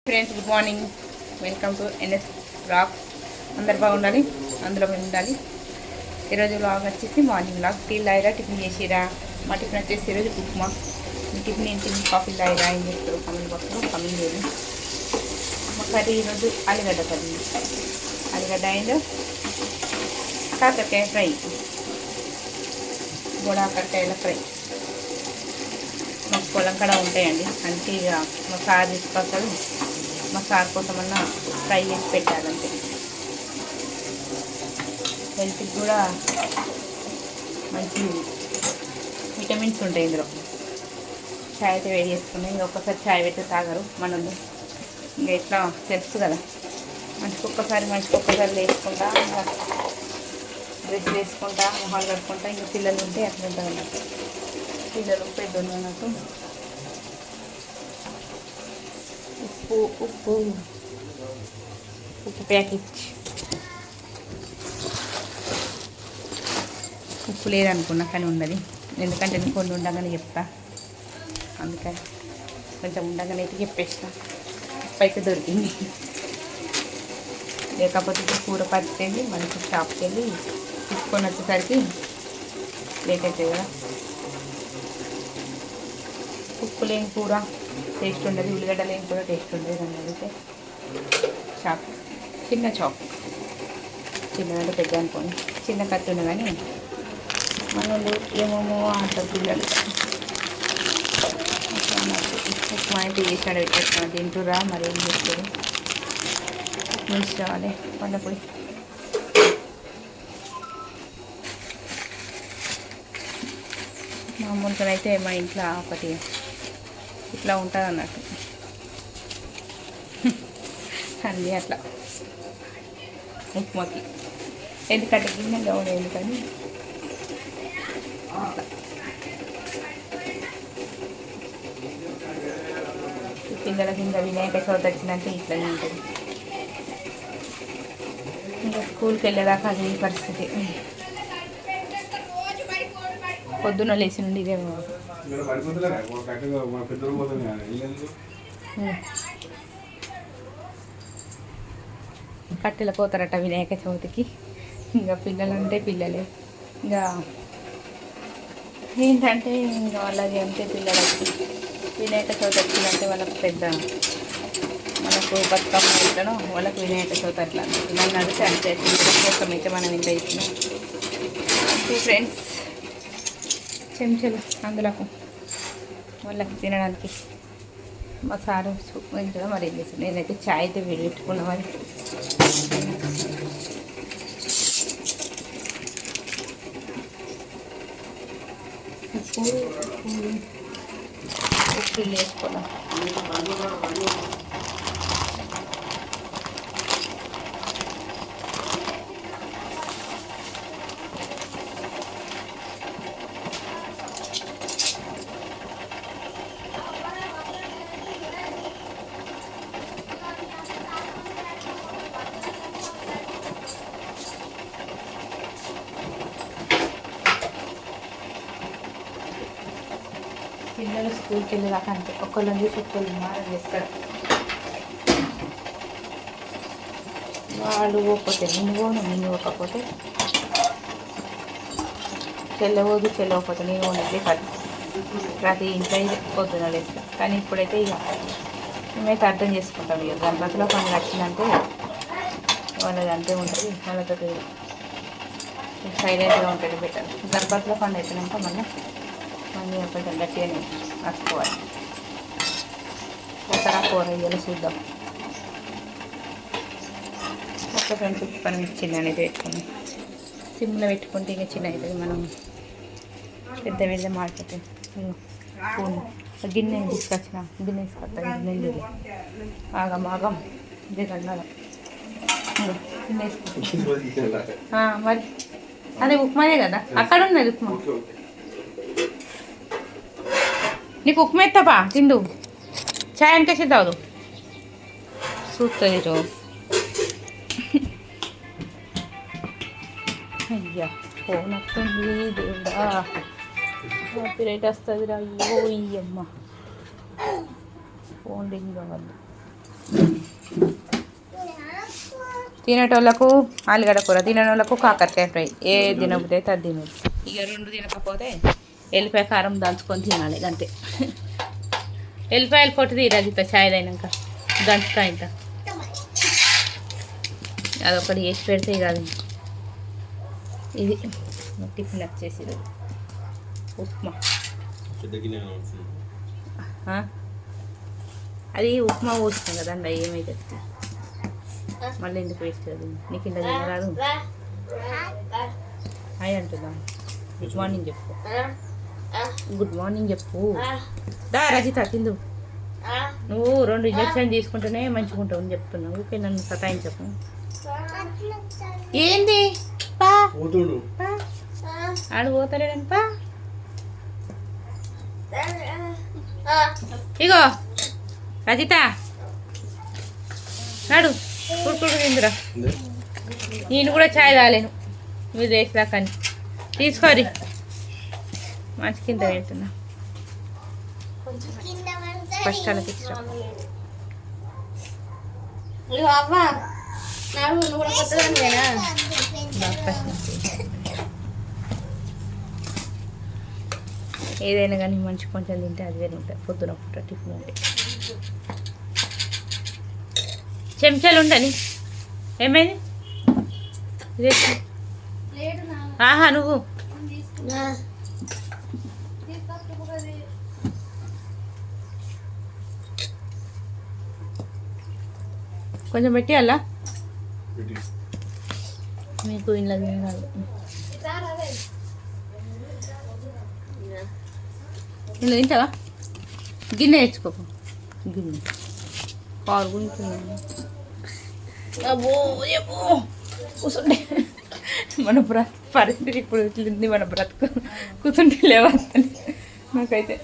Friends good morning, welcome to NS blog. అందరు బాగుండాలి, అందులో మేము ఉండాలి. ఈరోజు బ్లాగ్ వచ్చేసి మార్నింగ్ బ్లాగ్. టీలు తాగిరా, టిఫిన్ చేసిరా? మా టిఫిన్ వచ్చేసి ఈరోజు ఉప్మా. మీ టిఫిన్ ఏంటి? కాఫీలు తాగిరా? ఏం చేస్తారు? కమింగ్ బాక్స్లో కమింగ్ లేదు. మా కర్రీ ఈరోజు ఆలుగడ్డ కర్రీ. ఆలుగడ్డ అండ్ కాకరకాయ ఫ్రై, గోడాకరకాయల ఫ్రై. మాకు పొలం కూడా ఉంటాయండి, అందుకే ఇక మా సార్ తీసుకొస్తాడు. మా సార్ కోసమన్నా ఫ్రై చేసి పెట్టాలంటే హెల్త్కి కూడా మంచి విటమిన్స్ ఉంటాయి ఇందులో. చాయ్ అయితే వేడి చేసుకున్నాం. ఇంకా ఒక్కసారి చాయ్ పెడితే తాగరు మనల్ని. ఇంకా ఇట్లా తెలుసు కదా, మనిషికి ఒక్కసారి వేసుకుంటా, ఇంకా బ్రష్ వేసుకుంటా, మొహాలు కట్టుకుంటా. ఇంకా పిల్లలు ఉంటే అట్లా ఉంటుంది అన్నట్టు. పిల్లలు పెద్దలు అన్నట్టు. ఉప్పు ప్యాకెట్. ఉప్పు లేదనుకున్నా కానీ ఉన్నది, ఎందుకంటే నేను కొన్ని ఉండగానే చెప్తా. అందుకని కొంచెం ఉండగానే అయితే చెప్పేస్తా. ఉప్పు అయితే దొరికింది, లేకపోతే ఇప్పుడు కూర పచ్చిపోయింది. మనకి షాప్కి వెళ్ళి తీసుకొని వచ్చేసరికి లేట్ అవుతుంది కదా. ఉప్పు లేని కూర టేస్ట్ ఉండదు, ఉల్లిగడ్డ లేని కూర టేస్ట్ ఉండదు. అని అడిగితే చాక్, చిన్న చాక్, చిన్నదంటే పెద్ద అనుకోండి, చిన్న కత్తి ఉన్న కానీ మనలు ఏమేమో అంటారు పిల్లలు. ఉప్మా అయితే చేసాడు, పెట్టేస్తాను. తింటురా మరి ఏం చేస్తారు? మిర్చి రావాలి పండపొడి. మామూలుగా అయితే మా ఇంట్లో ఒకటి ఇట్లా ఉంటుంది అన్నట్టు, అన్నీ అట్లా ఉప్మాకి. ఎందుకంటే గిన్నెగా ఉండేది కానీ అట్లా. పిల్లల కింద వినాయక చవితి వచ్చిందంటే ఇట్లనే ఉంటుంది. ఇంకా స్కూల్కి వెళ్ళేదాకా అది పరిస్థితి. పొద్దున్న లేచి నుండి ఇదే కట్టెలు పోతారట వినాయక చవితికి. ఇంకా పిల్లలంటే పిల్లలే. ఇంకా ఏంటంటే ఇంకా వాళ్ళకి అంతే, పిల్లలకి వినాయక చవితి వచ్చిందంటే వాళ్ళకి పెద్ద, మనకు బతుకమ్మ ఇట్లనో వాళ్ళకి వినాయక చవితి అట్లా. నన్ను అడిగితే అంతే, పిల్లల కోసం అయితే మనం ఇంత ఇచ్చినాం. ఫ్రెండ్స్ చెంచాలు అందులోకి వాళ్ళకి తినడానికి. మా సారు ఇంట్లో మరి ఏం చేస్తాను. నేనైతే చాయ్ అయితే పెట్టుకున్నా. మరి ఉప్పు వేసుకున్నాం. పిల్లలు స్కూల్కి వెళ్ళేదాకా అంతే, ఒక్కళ్ళని చూసి ఒక్కళ్ళు మారం చేస్తారు. వాళ్ళు పోకపోతే నేను పోను, నేను పోకపోతే చెల్లవకపోతే నేను పోనట్లే కాదు. ప్రతి ఇంట్లో పొద్దున లేస్తా. కానీ ఇప్పుడైతే ఇక మేమైతే అర్థం చేసుకుంటాం. ఇక గణపతిలో పని వచ్చిందంటే వాళ్ళది అంతే ఉంటుంది. వాళ్ళతో సైలెంట్గా ఉంటుంది బెటర్. గణపతిలో పని అయిపోయినాక మళ్ళీ కొంచెం గట్టిగానే రాసుకోవాలి. ఒకరా కూర ఇయ్యాలి చూద్దాం. ఒక ఫ్రెండ్స్ పని చిన్న అనేది పెట్టుకుని సిమ్లో పెట్టుకుంటే ఇంకా చిన్న అవుతుంది. మనం పెద్ద మాడిపోతే స్పూన్ గిన్నె తీసుకొచ్చిన గిన్నె గిన్నె ఆగం ఇదే కన్నాలి. గిన్నె వేసుకుంటా మరి అదే ఉప్మానే కదా, అక్కడ ఉన్నది ఉప్మా. నీకు ఉప్మా ఎత్తాపా తిండు, చాయ్ అనికేసి తాగు చూస్తుంది రో. అయ్యా ఫోన్ వస్తుంది దేవుడా, కాపీరైట్ వస్తుంది రా. అయ్యో ఇయ్యమ్మ ఫోన్ రింగ్ కావాలి. తినేటోళ్ళకు ఆలుగడ్డ కూర, తినేటోళ్ళకు కాకరకాయ ఫ్రై, ఏ తినకపోతే అది తినదు. ఇక రెండు తినకపోతే ఎల్లిపాయ కారం దంచుకొని తినాలి అంతే. ఎల్లిపాయలు పొట్టు తీరజిత చాయ్ అయినాక దంచుతా ఇంత అదొకటి వేసి పెడితే కాదు. ఇది టిఫిన్ వచ్చేసి ఉప్మా, అది ఉప్మా పోస్తాం కదా అండి, ఏమైతే మళ్ళీ ఎందుకు వేస్ట్ కదా. నీకు ఇంత తినరాదు. హాయ్ అంటుందా, గుడ్ మార్నింగ్ చెప్పు, గుడ్ మార్నింగ్ చెప్పు. దా రజిత తిందు, నువ్వు 2 ఇంజక్షన్ తీసుకుంటేనే మంచిగా ఉంటావు అని చెప్తున్నావు. ఓకే నన్ను సతాయించకు. ఏంది పా ఆడు పోతలేడని పా. ఇగో రజిత నాడు కుడుకుడు తిందురా. నేను కూడా ఛాయ్ తాలేను మీరు వేసిదాకని. తీసుకోరి మంచి కింద వెళ్తున్నా. ఫస్ట్ అలా తీసుకురా. ఏదైనా కానీ మంచి కొంచెం తింటే అది వేరే ఉంటుంది. పొద్దున పూట టిఫిన్ ఉంటే చెంచాలు ఉండని. ఏమైంది ఆహా నువ్వు కొంచెం పెట్టి అలా మీకు ఇలా తినాలి. ఇలా తింటావా? గిన్నె తెచ్చుకోకు, గిన్నె పాలు గురించి కూర్చుంటే మన పరిస్థితి ఇప్పుడు ఇట్లుంది. మన బ్రతుకు కూర్చుంటే లేవాలి నాకైతే.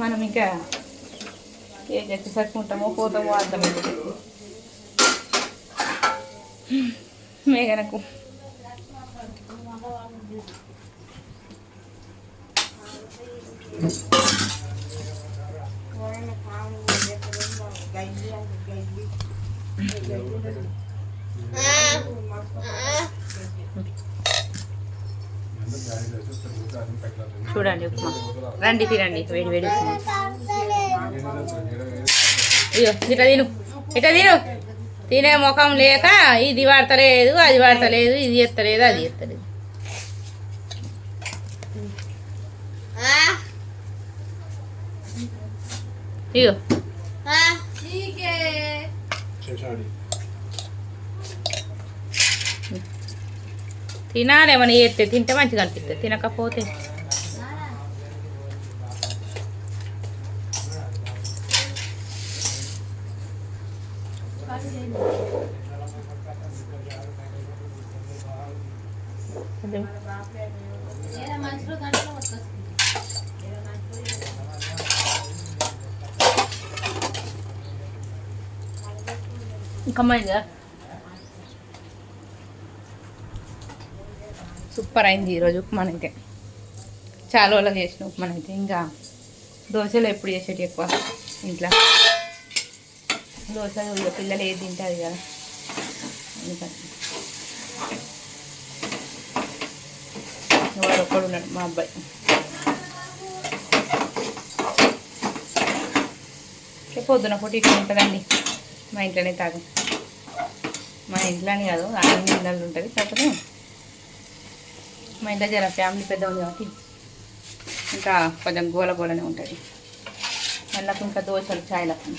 మనం ఇంకా ఏం చేస్తే సరుకుంటామో పోతామో అర్థమైంది. మేఘనకు చూడండి ఉప్మా. రండి తినండి, వేడి వేడి ఉప్మా. అయ్యో ఇట్లా తిను, ఇట్లా తిను. తినే ముఖం లేక ఇది వాడతలేదు, అది వాడతలేదు, ఇది ఎత్తలేదు, అది ఎత్తలేదు. ఇగో తినాలి. ఏమన్నా చేస్తే తింటే మంచిగా అనిపిస్తుంది, తినకపోతే ఇంకా మంచిగా సూపర్ అయింది ఈరోజు ఉప్మాన్ అయితే. చాలా వాళ్ళకి చేసిన ఉప్మాన్ అయితే. ఇంకా దోశలు ఎప్పుడు చేసేటి ఎక్కువ ఇంట్లో. దోశ పిల్లలు ఏది తింటుంది కదా అందుకని. వాడు ఒక్కడు ఉన్నాడు మా అబ్బాయి. పొద్దున పూట ఇట్లా ఉంటుందండి మా ఇంట్లోనే తాగు. మా ఇంట్లోనే కాదు అన్ని ఇళ్ళల్లో ఉంటుంది. కాకపోతే మా ఇంట్లో జర ఫ్యామిలీ పెద్ద ఉంది కాబట్టి ఇంకా కొంచెం గోల గోలనే ఉంటుంది. వాళ్ళకు ఇంకా దోశలు చాయ్లకు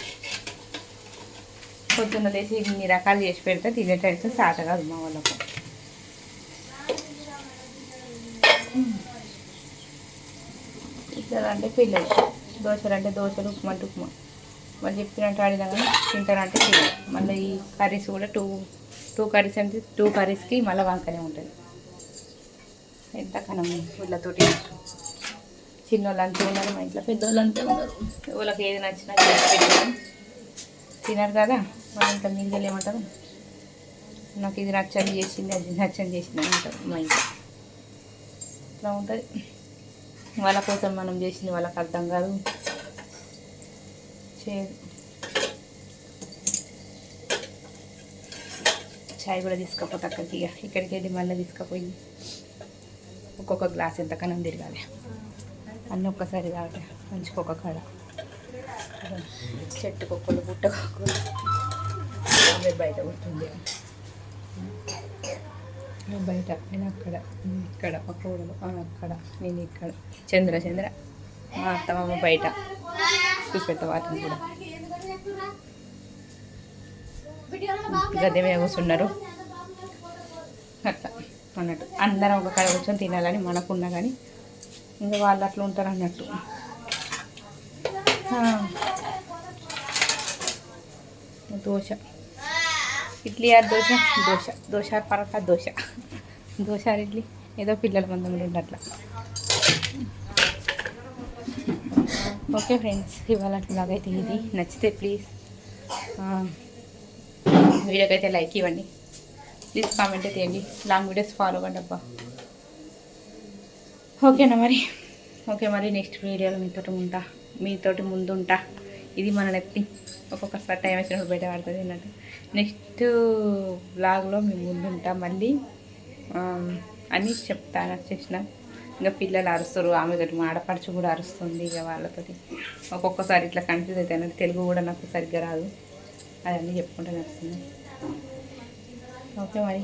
పొద్దున్న లేచి ఇన్ని రకాలు చేసి పెడితే తినేటైతే సాట కాదు మా వాళ్ళకు. ఇట్లా అంటే పిల్లలు దోశలు అంటే దోశలు, ఉప్మా అంటే ఉప్మా. వాళ్ళు చెప్పినట్టు ఆడినా కానీ తింటారంటే తినరు. మళ్ళీ ఈ కర్రీస్ కూడా టూ కర్రీస్ అంటే 2 కర్రీస్కి మళ్ళీ వంకనే ఉంటుంది. ఎంతకనం వీళ్ళతోటి చిన్నోళ్ళు అంతే ఉన్నారు, మా ఇంట్లో పెద్దోళ్ళు అంతే ఉన్నారు. వాళ్ళకి ఏది నచ్చినా పెట్టాను తినరు కదా. వాళ్ళు ఇంకా మిగిలిన ఏమంటారు, నాకు ఇది నచ్చని చేసింది, అది నచ్చని చేసింది అని అంటారు మా ఇంట్లో. ఇట్లా ఉంటుంది. వాళ్ళ కోసం మనం చేసింది వాళ్ళకి అర్థం కాదు, చేయదు. చాయ్ కూడా తీసుకపోతే అక్కడికి ఇక్కడికి వెళ్ళి మళ్ళీ తీసుకుపోయి ఒక్కొక్క గ్లాస్ ఎంతకన్నా తిరగాలి అన్నీ ఒక్కసారి తాగితే మంచిగా ఒక కాడ చెట్టు కుక్కలు పుట్ట కుక్కలు బయట పుట్టింది బయట నేను అక్కడ ఇక్కడ మా కోడలు అక్కడ నేను ఇక్కడ చంద్ర మా అత్తమ్మ బయట చూపెడతా వాటిని కూడా గద్దె మీద కూర్చున్నారు అట్లా అన్నట్టు అందరం ఒక కాడ కూర్చొని తినాలని మనకున్నా కానీ ఇంకా వాళ్ళు అట్లా ఉంటారు అన్నట్టు దోశ ఇడ్లీ ఆర్ దోశ పరోటా దోశ ఆర్ ఇడ్లీ ఏదో పిల్లల మందంలో ఉండట్లా. ఓకే ఫ్రెండ్స్, ఇవాళ అట్లాగైతే ఇది నచ్చితే ప్లీజ్ వీడియోకి అయితే లైక్ ఇవ్వండి, ప్లీజ్ కామెంట్ అయితే చేయండి, లాంగ్ వీడియోస్ ఫాలో అవ్వండి అబ్బా. ఓకేనా మరి? ఓకే మరి నెక్స్ట్ వీడియోలో మీతోటి ముందుంటా. ఇది మన నెత్తి ఒక్కొక్కసారి టైం వచ్చినప్పుడు బయట పడుతుంది అన్నట్టు. నెక్స్ట్ బ్లాగ్లో మీ ముందుంటా మళ్ళీ అని చెప్తాను వచ్చేసిన. ఇంకా పిల్లలు అరుస్తారు, ఆమెతోటి మా ఆడపడుచు కూడా అరుస్తుంది. ఇక వాళ్ళతోటి ఒక్కొక్కసారి ఇట్లా కన్ఫ్యూజ్ అవుతాయి అన్నట్టు. తెలుగు కూడా నాకు సరిగ్గా రాదు, అదన్నీ చెప్పుకుంటూ నడుస్తుంది. ఓకే మరి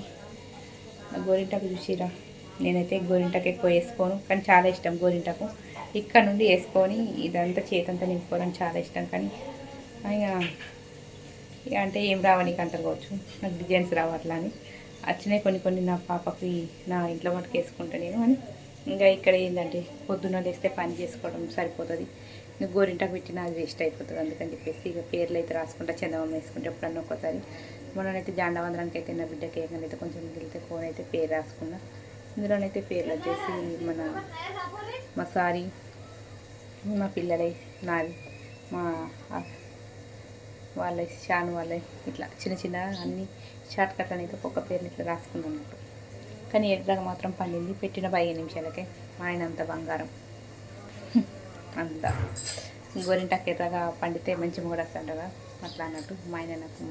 గోరింటాకు చూసిరా, నేనైతే గోరింటాకు ఎక్కువ వేసుకోను కానీ చాలా ఇష్టం గోరింటాకు. ఇక్కడ నుండి వేసుకొని ఇదంతా చేతంతా నింపుకోవడానికి చాలా ఇష్టం. కానీ ఇక అంటే ఏం రావడానికి అంటారు కావచ్చు, నాకు డిజైన్స్ రావట్లా అని వచ్చినాయి కొన్ని నా పాపకి నా ఇంట్లో మటుకు వేసుకుంటా నేను. అని ఇంకా ఇక్కడ ఏంటంటే పొద్దున్న లేస్తే పని చేసుకోవడం సరిపోతుంది, ఇంకా గోరింటాకు పెట్టినా అది వేస్ట్ అయిపోతుంది. అందుకని చెప్పేసి ఇక పేర్లు అయితే రాసుకుంటా, చందమామ వేసుకుంటే ఎప్పుడన్నా ఒక్కసారి. మొన్ననైతే జాండవందరానికి అయితే నా బిడ్డకి ఏమైనా కొంచెం మిగిలితే ఫోన్ అయితే పేరు రాసుకున్నా. ఇందులోనైతే పేర్లు వచ్చేసి మా సారీ, మా పిల్లలై, నాది, మా వాళ్ళ షాను వాళ్ళ, ఇట్లా చిన్న అన్ని షార్ట్ కట్ అనేది ఒక్కొక్క పేర్లు ఇట్లా రాసుకున్నాం అన్నట్టు. కానీ ఎర్రగా మాత్రం పండింది, పెట్టిన 15 నిమిషాలకే. మా ఆయన అంత బంగారం అంత గోరింటాకు ఎర్రగా పండితే మంచి మూడు వస్తుంది కదా అట్లా అన్నట్టు. మా ఆయన నాకు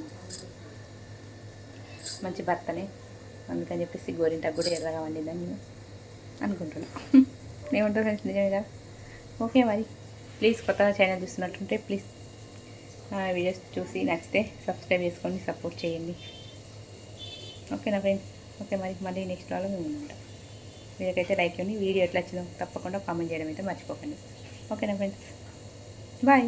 మంచి భర్తనే, అందుకని చెప్పేసి గోరింటాకు కూడా ఎర్రగా వండిందని నేను అనుకుంటున్నాను. ఏమంటారు ఫ్రెండ్స్, నిజమే కదా? ఓకే మరి ప్లీజ్ కొత్తగా ఛానల్ చూస్తున్నట్టుంటే ప్లీజ్ వీడియోస్ చూసి నచ్చితే సబ్స్క్రైబ్ చేసుకొని సపోర్ట్ చేయండి. ఓకేనా ఫ్రెండ్స్? ఓకే మరి మళ్ళీ నెక్స్ట్ వాళ్ళు మేము ఉంటాం. వీడియోకైతే లైక్ ఇవ్వండి, వీడియో ఎట్లా వచ్చిందో తప్పకుండా కామెంట్ చేయడం అయితే మర్చిపోకండి. ఓకేనా ఫ్రెండ్స్? బాయ్.